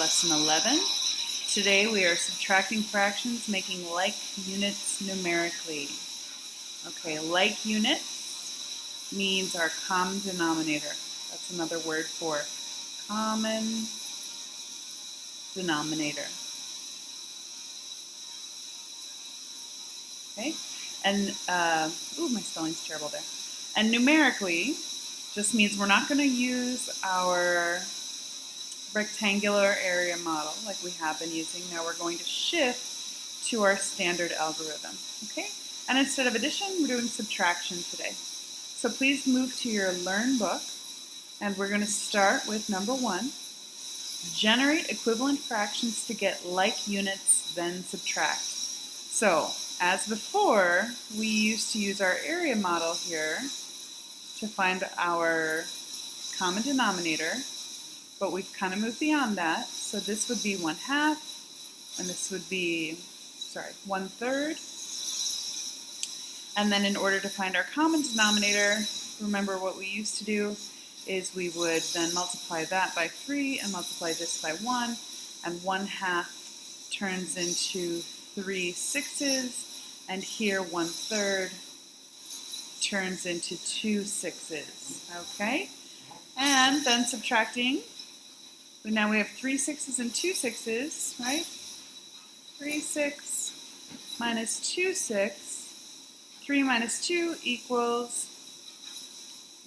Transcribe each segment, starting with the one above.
Lesson 11. Today we are subtracting fractions, making like units numerically. Okay, like units means our common denominator. That's another word for common denominator. Okay, and my spelling's terrible there. And numerically just means we're not going to use our rectangular area model like we have been using. Now we're going to shift to our standard algorithm, okay? And instead of addition, we're doing subtraction today. So please move to your Learn book, and we're going to start with number 1. Generate equivalent fractions to get like units, then subtract. So, as before, we used to use our area model here to find our common denominator, but we've kind of moved beyond that. So this would be 1/2, and this would be, 1/3. And then in order to find our common denominator, remember what we used to do is we would then multiply that by 3 and multiply this by 1, and 1/2 turns into 3 sixths, and here 1/3 turns into 2 sixths, okay? And then subtracting, now we have 3 sixths and 2 sixths, right? 3 sixths minus 2 sixths, 3 minus 2 equals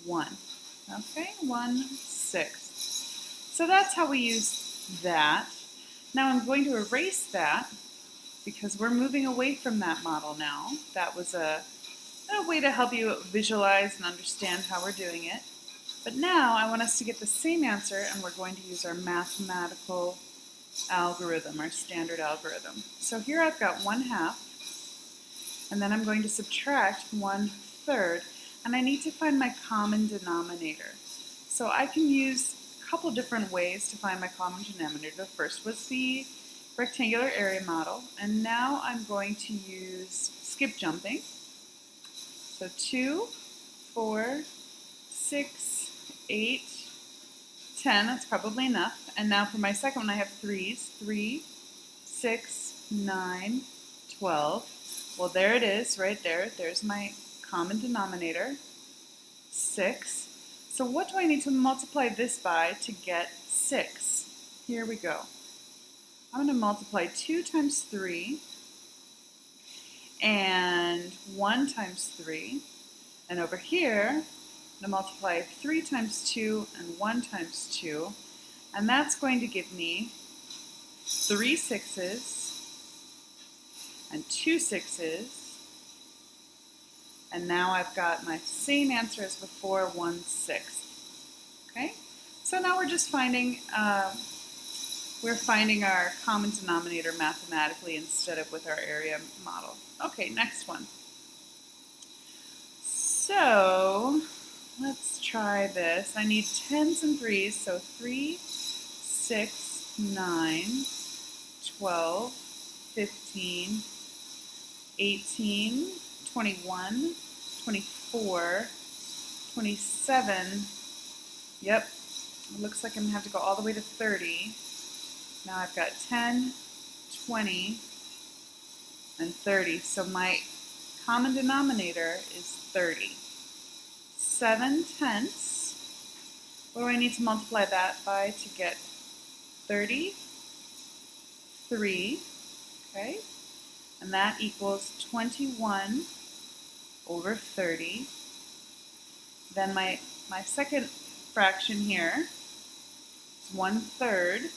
1, okay? 1/6. So that's how we use that. Now I'm going to erase that because we're moving away from that model now. That was a way to help you visualize and understand how we're doing it. But now I want us to get the same answer, and we're going to use our mathematical algorithm, our standard algorithm. So here I've got 1/2, and then I'm going to subtract 1/3, and I need to find my common denominator. So I can use a couple different ways to find my common denominator. The first was the rectangular area model, and now I'm going to use skip jumping. So 2, 4, 6, 8, 10, that's probably enough. And now for my second one I have 3's, 3, 6, 9, 12. Well, there it is right there. There's my common denominator, 6. So what do I need to multiply this by to get 6? Here we go. I'm going to multiply 2 times 3 and 1 times 3. And over here, I'm going to multiply 3 times 2 and 1 times 2. And that's going to give me 3 sixths and 2 sixths. And now I've got my same answer as before, 1/6. Okay? So now we're just finding our common denominator mathematically instead of with our area model. Okay, next one. So let's try this. I need 10s and 3s, so 3, 6, 9, 12, 15, 18, 21, 24, 27. Yep, it looks like I'm going to have to go all the way to 30. Now I've got 10, 20, and 30. So my common denominator is 30. 7/10. What do I need to multiply that by to get 33? Okay, and that equals 21 over 30. Then my second fraction here is 1/3.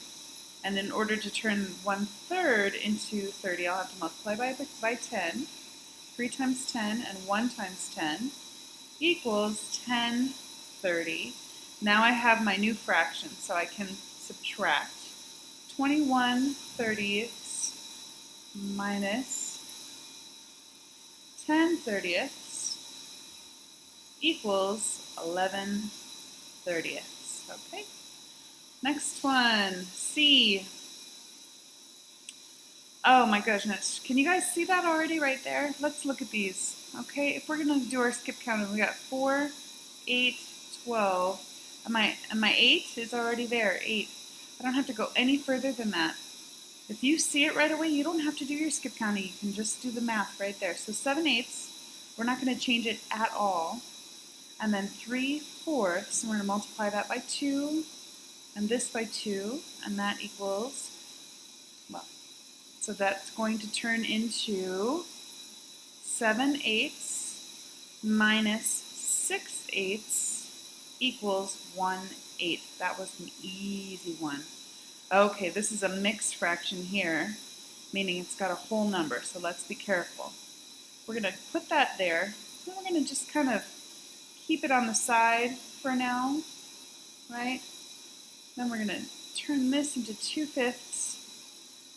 And in order to turn 1/3 into 30, I'll have to multiply by 10. 3 times 10 and 1 times 10 equals 10/30. Now I have my new fraction, so I can subtract 21/30 minus 10/30 equals 11/30. Okay? Next one, C. Oh my goodness, can you guys see that already right there? Let's look at these. Okay, if we're going to do our skip counting, we got 4, 8, 12, and my 8 is already there, 8. I don't have to go any further than that. If you see it right away, you don't have to do your skip counting. You can just do the math right there. So 7/8, we're not going to change it at all. And then 3/4, we're going to multiply that by 2, and this by 2, and that equals, well, so that's going to turn into 7/8 minus 6/8 equals 1/8. That was an easy one. Okay, this is a mixed fraction here, meaning it's got a whole number, so let's be careful. We're going to put that there, and we're going to just kind of keep it on the side for now, right? Then we're going to turn this into 2/5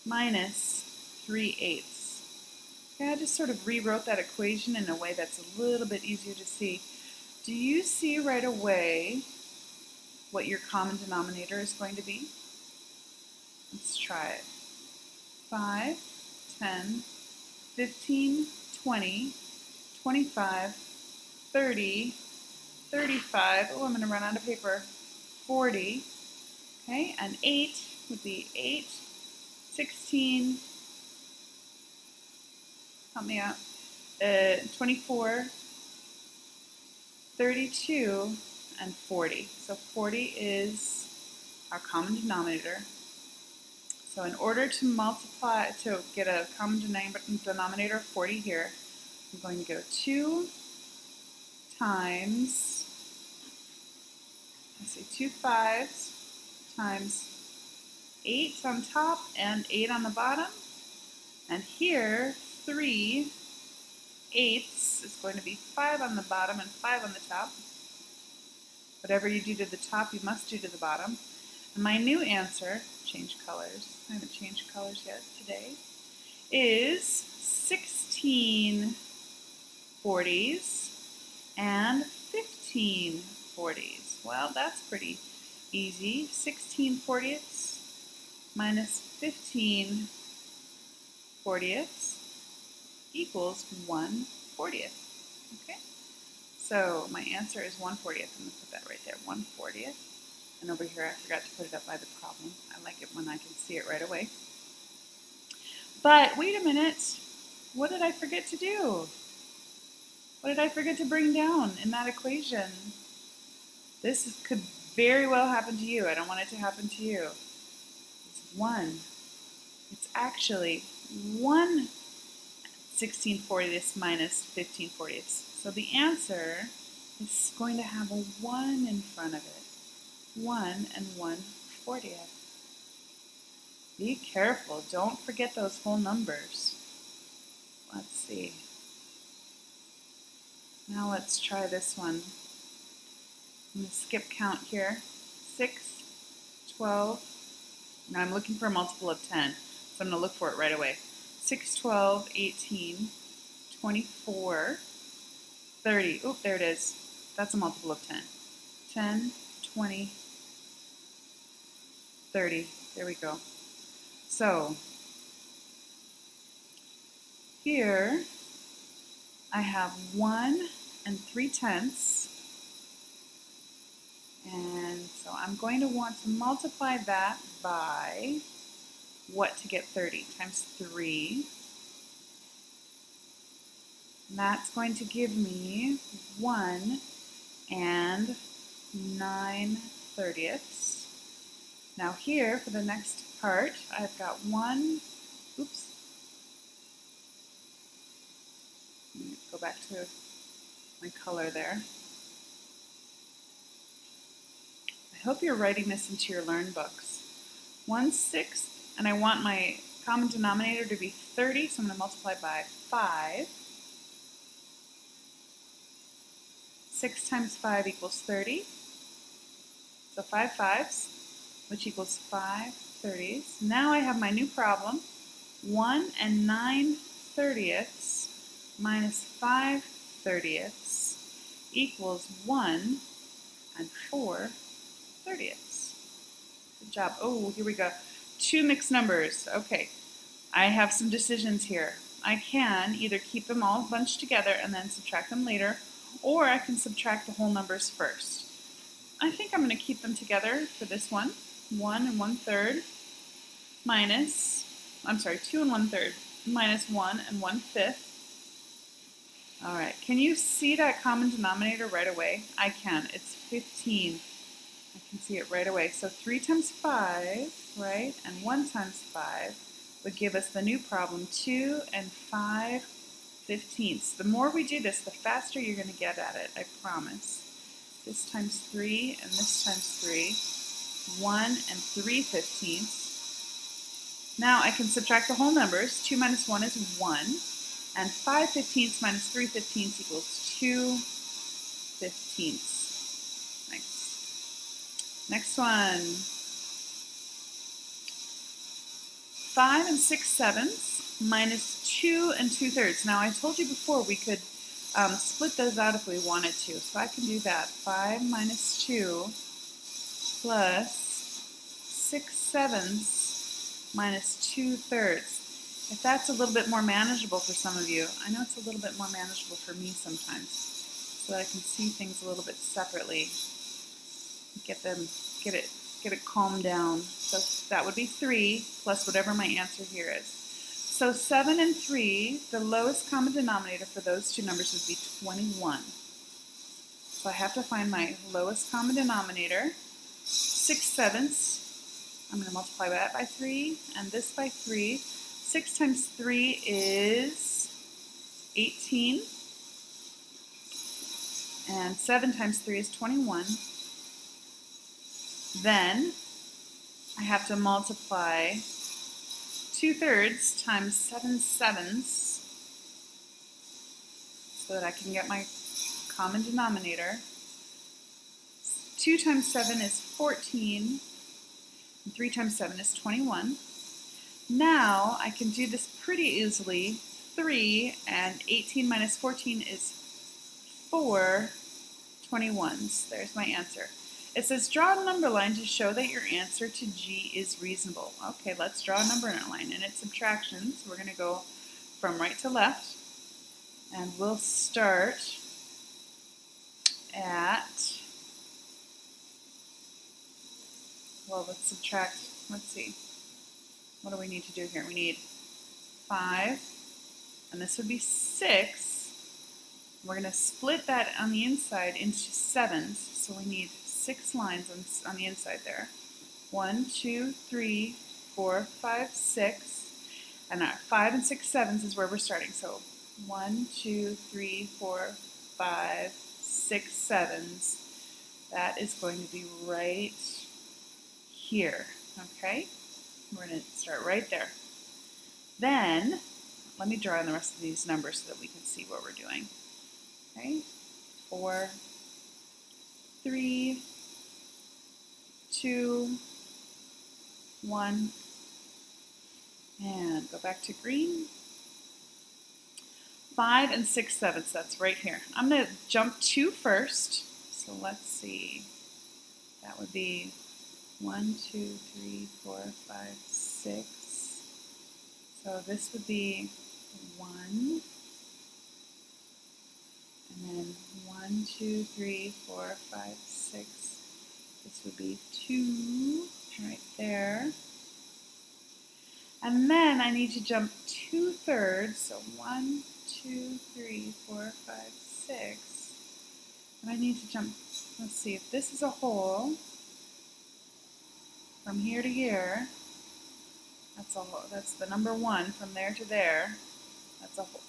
minus 3/8. Okay, I just sort of rewrote that equation in a way that's a little bit easier to see. Do you see right away what your common denominator is going to be? Let's try it. 5, 10, 15, 20, 25, 30, 35, oh, I'm going to run out of paper, 40, okay, and 8 would be 8, 16, help me out, 24, 32, and 40. So 40 is our common denominator. So in order to multiply, to get a common denominator of 40 here, I'm going to go 2 times, let's see, 2 5s times 8 on top and 8 on the bottom. And here, 3 8s is going to be 5 on the bottom and 5 on the top. Whatever you do to the top, you must do to the bottom. And my new answer, change colors, I haven't changed colors yet today, is 16 40s and 15 40s. Well, that's pretty easy. 16 40ths minus 15 40ths equals 1 40th. Okay? So my answer is 1 40th. I'm going to put that right there, 1 40th. And over here I forgot to put it up by the problem. I like it when I can see it right away. But wait a minute. What did I forget to do? What did I forget to bring down in that equation? This could very well happen to you. I don't want it to happen to you. It's 1. It's actually 1 16 40ths minus 15 40ths. So the answer is going to have a 1 in front of it. 1 and 1 40th. Be careful. Don't forget those whole numbers. Let's see. Now let's try this one. I'm going to skip count here. 6, 12. Now I'm looking for a multiple of 10, so I'm going to look for it right away. 6, 12, 18, 24, 30. Oh, there it is. That's a multiple of 10. 10, 20, 30. There we go. So here I have 1 and 3/10. And so I'm going to want to multiply that by what to get 30? Times 3. And that's going to give me 1 and 9/30. Now here, for the next part, I've got 1, oops, let me go back to my color there. I hope you're writing this into your Learn books. 1/6, and I want my common denominator to be 30, so I'm going to multiply by 5. 6 times 5 equals 30. So 5 5s, which equals 5 30s. Now I have my new problem. 1 and 9/30 minus 5 30 equals 1 and 4 30. Good job. Oh, here we go. 2 mixed numbers. Okay, I have some decisions here. I can either keep them all bunched together and then subtract them later, or I can subtract the whole numbers first. I think I'm going to keep them together for this one. 1 1/3 minus, I'm sorry, 2 1/3 minus 1 1/5. All right, can you see that common denominator right away? I can. It's 15. I can see it right away. So 3 times 5, right, and 1 times 5 would give us the new problem, 2 5/15. The more we do this, the faster you're going to get at it, I promise. This times 3 and this times 3, 1 3/15. Now I can subtract the whole numbers. 2 minus 1 is 1, and 5/15 minus 3/15 equals 2/15. Next one. 5 6/7 minus 2 2/3. Now I told you before we could split those out if we wanted to, so I can do that. 5 minus 2 plus 6/7 minus 2/3. If that's a little bit more manageable for some of you, I know it's a little bit more manageable for me sometimes, so that I can see things a little bit separately. Get it calmed down. So that would be 3 plus whatever my answer here is. So 7 and 3, the lowest common denominator for those two numbers would be 21. So I have to find my lowest common denominator. 6/7, I'm going to multiply that by 3 and this by 3. 6 times 3 is 18, and 7 times 3 is 21. Then I have to multiply 2/3 times 7/7 so that I can get my common denominator. 2 times 7 is 14, and 3 times 7 is 21. Now I can do this pretty easily. 3 and 18 minus 14 is 4 21s. There's my answer. It says draw a number line to show that your answer to G is reasonable. Okay, let's draw a number line, and it's subtraction, so we're going to go from right to left, and we'll start at, well, let's subtract, let's see, what do we need to do here? We need 5, and this would be 6. We're going to split that on the inside into 7s, so we need 6 lines on the inside there. 1, 2, 3, 4, 5, 6, and our 5 and 6/7 is where we're starting. So 1, 2, 3, 4, 5, 6/7. That is going to be right here. Okay, we're going to start right there. Then let me draw in the rest of these numbers so that we can see what we're doing. Okay, 4, 3, 2, 1, and go back to green. 5 and 6/7, that's right here. I'm going to jump 2 first, so let's see. That would be 1, 2, 3, 4, 5, 6. So this would be 1, and then 1, 2, 3, 4, 5, 6. This would be 2 right there. And then I need to jump 2/3, so 1, 2, 3, 4, 5, 6. And I need to jump, let's see, if this is a hole from here to here, that's the number 1 from there to there. That's a hole.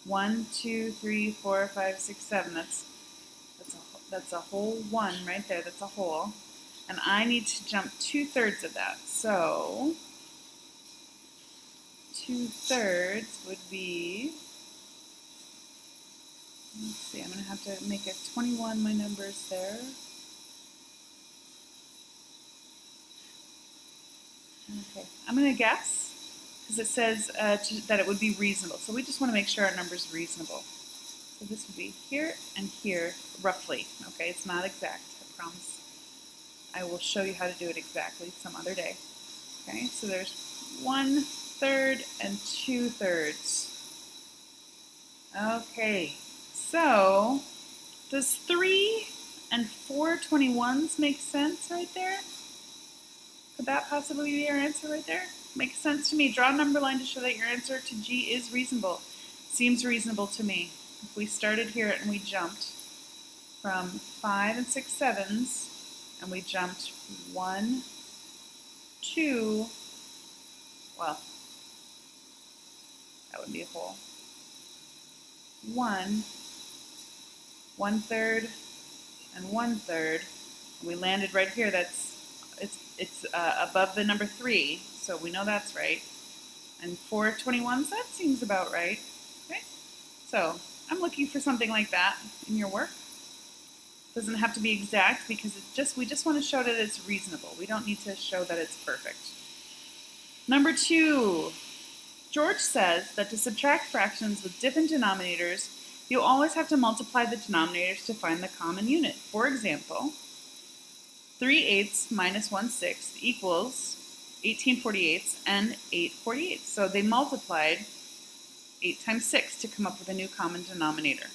1, 2, 3, 4, 5, 6, 7. That's a whole 1 right there. That's a hole. And I need to jump 2/3 of that. So 2/3 would be, let's see, I'm going to have to make it 21, my numbers there. Okay, I'm going to guess, because it says that it would be reasonable. So we just want to make sure our number is reasonable. So this would be here and here, roughly. Okay, it's not exact, I promise. I will show you how to do it exactly some other day. Okay, so there's 1/3 and 2/3. Okay, so does 3 and 4 21s make sense right there? Could that possibly be your answer right there? Makes sense to me. Draw a number line to show that your answer to G is reasonable. Seems reasonable to me. If we started here and we jumped from 5 and 6 sevenths, and we jumped 1, 2, well, that would be a whole 1, 1/3, and 1/3. And we landed right here. It's above the number 3, so we know that's right. And 4/21, that seems about right. Okay, so I'm looking for something like that in your work. Doesn't have to be exact because we just want to show that it's reasonable. We don't need to show that it's perfect. Number 2, George says that to subtract fractions with different denominators, you always have to multiply the denominators to find the common unit. For example, 3/8 minus 1/6 equals 18/48 and 8/48. So they multiplied 8 times 6 to come up with a new common denominator.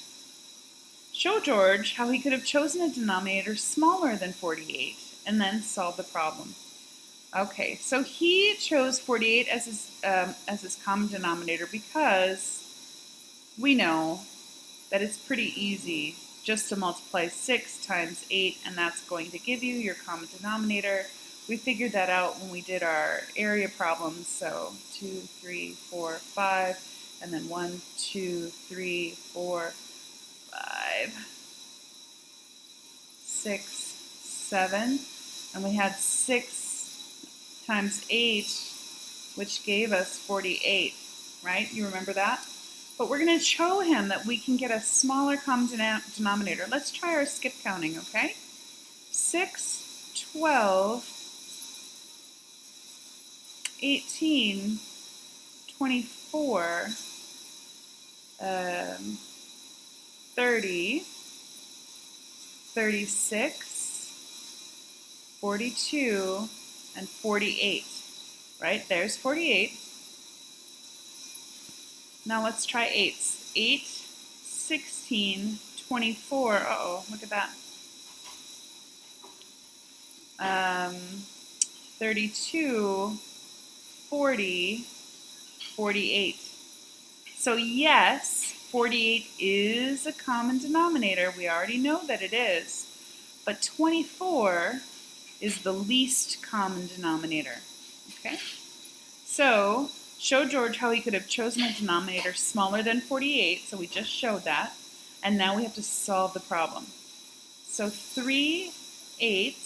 Show George how he could have chosen a denominator smaller than 48 and then solve the problem. Okay, so he chose 48 as his common denominator because we know that it's pretty easy just to multiply 6 times 8, and that's going to give you your common denominator. We figured that out when we did our area problems, so 2, 3, 4, 5, and then 1, 2, 3, 4, 5, 6, 7, and we had 6 times 8, which gave us 48, right? You remember that? But we're going to show him that we can get a smaller common denominator. Let's try our skip counting, okay? 6, 12, 18, 24, 30, 36, 42, and 48, right? There's 48. Now let's try 8s. 8, 16, 24. Uh-oh, look at that. 32, 40, 48. So yes, 48 is a common denominator. We already know that it is. But 24 is the least common denominator. Okay? So show George how he could have chosen a denominator smaller than 48. So we just showed that. And now we have to solve the problem. So 3/8,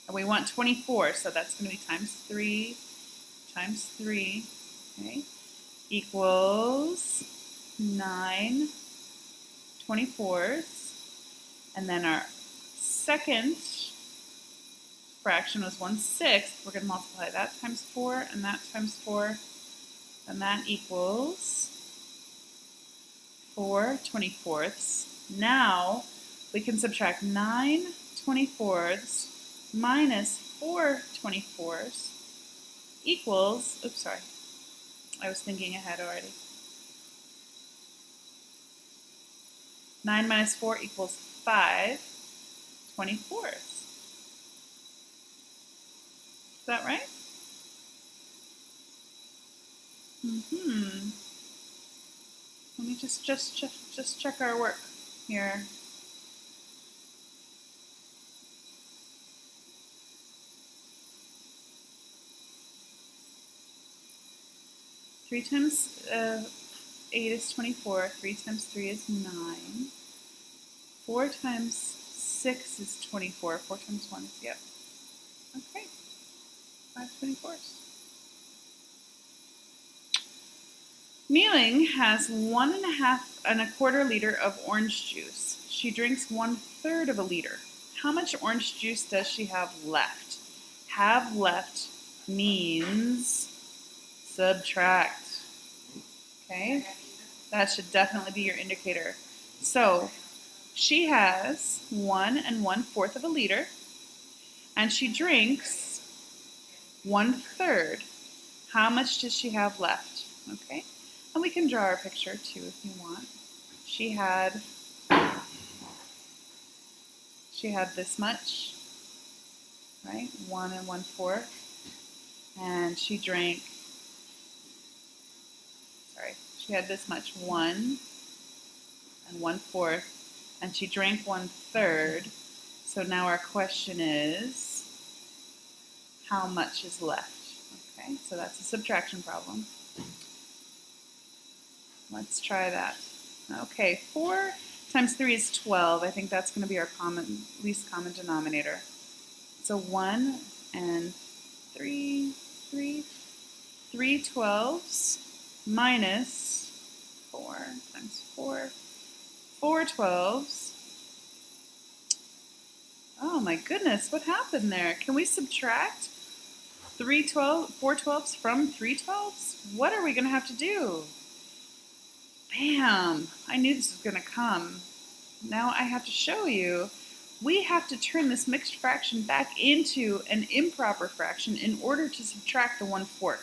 and we want 24. So that's going to be times 3 times 3. Okay? Equals 9 24ths. And then our second fraction was 1/6. We're going to multiply that times 4 and that times 4, and that equals 4 24ths. Now we can subtract 9 24ths minus 4 24ths equals, oops, sorry, I was thinking ahead already. 9 minus 4 equals 5 24ths. Is that right? Let me just check our work here. Three times 8 is 24. 3 times 3 is 9. 4 times 6 is 24. 4 times 1 is, yep. Okay. 5 24ths. Mealing has 1 1/4 liter of orange juice. She drinks 1/3 of a liter. How much orange juice does she have left? Have left means subtract. Okay? That should definitely be your indicator. So she has 1 1/4 of a liter, and she drinks 1/3. How much does she have left? Okay, and we can draw our picture too if you want. She had this much, right? 1 1/4. And she drank, she had this much, 1 1/4, and she drank 1/3. So now our question is, how much is left? Okay, so that's a subtraction problem. Let's try that. Okay, 4 times 3 is 12. I think that's going to be our least common denominator. So 1 and 3 12s minus 4 times 4, 4 12s. Oh my goodness, what happened there? Can we subtract 4 12s from 3 12s? What are we going to have to do? Bam! I knew this was going to come. Now I have to show you. We have to turn this mixed fraction back into an improper fraction in order to subtract the 1/4.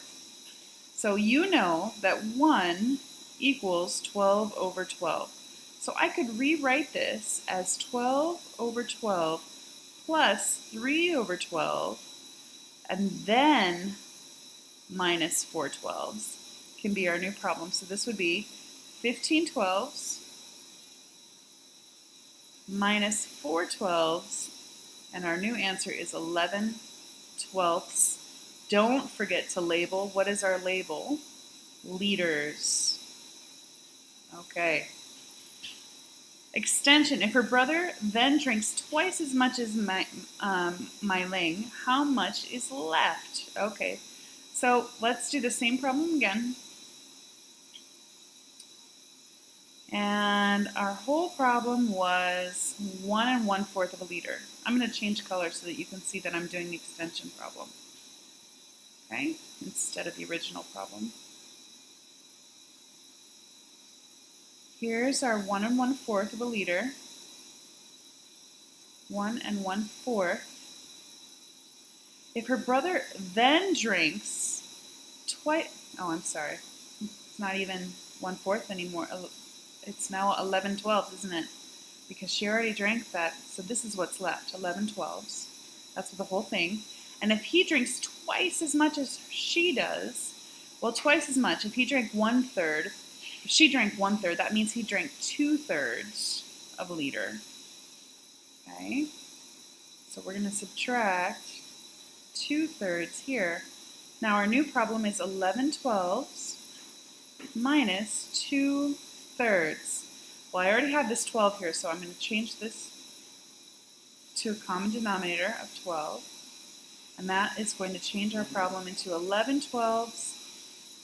So you know that 1 equals 12 over 12. So I could rewrite this as 12 over 12 plus 3 over 12, and then minus 4 12s can be our new problem. So this would be 15 12s minus 4 12s, and our new answer is 11 12ths. Don't forget to label. What is our label? Liters. Okay. Extension. If her brother then drinks twice as much as Mei Ling, how much is left? Okay. So let's do the same problem again. And our whole problem was 1 1/4 of a liter. I'm going to change color so that you can see that I'm doing the extension problem. Okay, instead of the original problem. Here's our 1 1/4 of a liter. 1 1/4. If her brother then drinks twice, oh, I'm sorry, it's not even 1/4 anymore. It's now 11 12s, isn't it? Because she already drank that, so this is what's left, 11 12s. That's the whole thing. And if he drinks twice as much as she does, well, twice as much. If he drank 1/3, if she drank 1/3, that means he drank 2/3 of a liter. Okay, so we're going to subtract 2/3 here. Now our new problem is 11 12s minus 2/3. Well, I already have this 12 here, so I'm going to change this to a common denominator of 12. And that is going to change our problem into 11 12s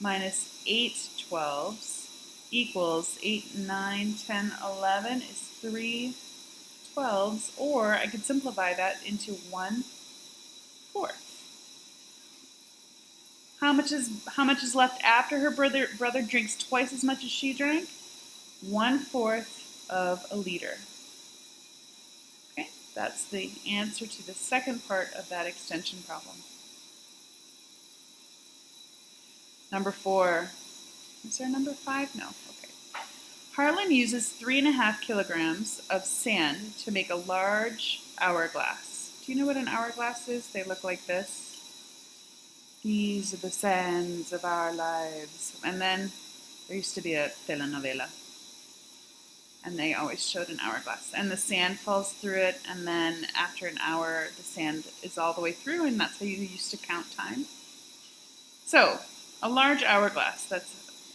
minus 8 12s equals 8, 9, 10, 11 is 3 12s, or I could simplify that into 1/4. How much is left after her brother drinks twice as much as she drank? 1/4 of a liter. Okay, that's the answer to the second part of that extension problem. Number 4. Is there number 5? No. Okay. Harlan uses 3.5 kilograms of sand to make a large hourglass. Do you know what an hourglass is? They look like this. These are the sands of our lives. And then there used to be a telenovela, and they always showed an hourglass. And the sand falls through it, and then after an hour, the sand is all the way through, and that's how you used to count time. So, a large hourglass, it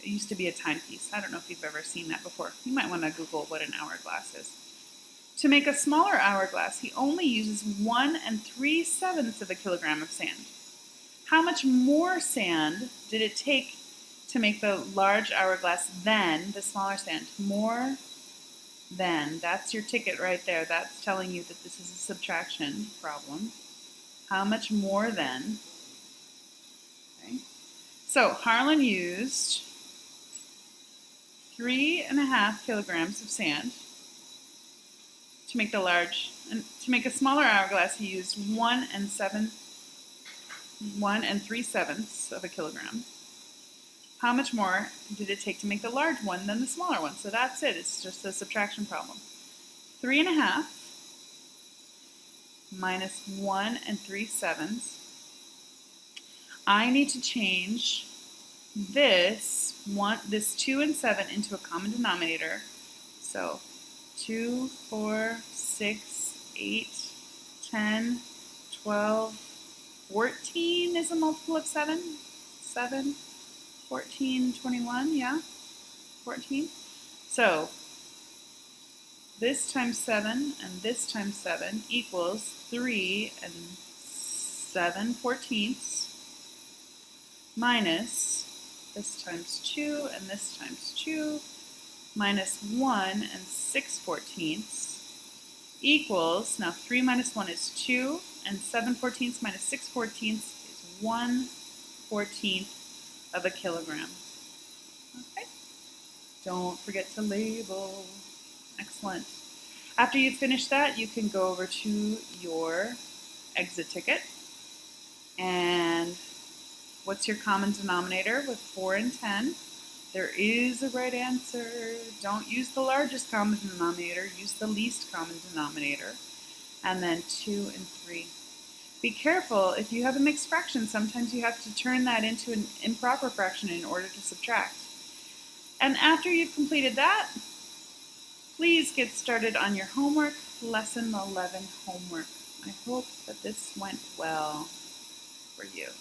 used to be a timepiece. I don't know if you've ever seen that before. You might want to Google what an hourglass is. To make a smaller hourglass, he only uses 1 3/7 of a kilogram of sand. How much more sand did it take to make the large hourglass than the smaller sand? More than. That's your ticket right there. That's telling you that this is a subtraction problem. How much more than? Okay. So Harlan used 3.5 kilograms of sand to make to make a smaller hourglass. He used 1 3/7 of a kilogram. How much more did it take to make the large one than the smaller one? So that's it. It's just a subtraction problem. 3.5 minus 1 3/7. I need to change this 2 and 7 into a common denominator. So 2, 4, 6, 8, 10, 12, 14 is a multiple of 7. 7, 14, 21, yeah, 14. So this times 7 and this times 7 equals 3 and 7/14 minus this times 2 and this times 2 minus 1 and 6/14 equals, now 3 minus 1 is 2, and 7/14 minus 6/14 is 1/14 of a kilogram. Okay? Don't forget to label. Excellent. After you finish that, you can go over to your exit ticket. And what's your common denominator with 4 and 10? There is a right answer. Don't use the largest common denominator, use the least common denominator. And then 2 and 3. Be careful, if you have a mixed fraction, sometimes you have to turn that into an improper fraction in order to subtract. And after you've completed that, please get started on your homework, lesson 11 homework. I hope that this went well for you.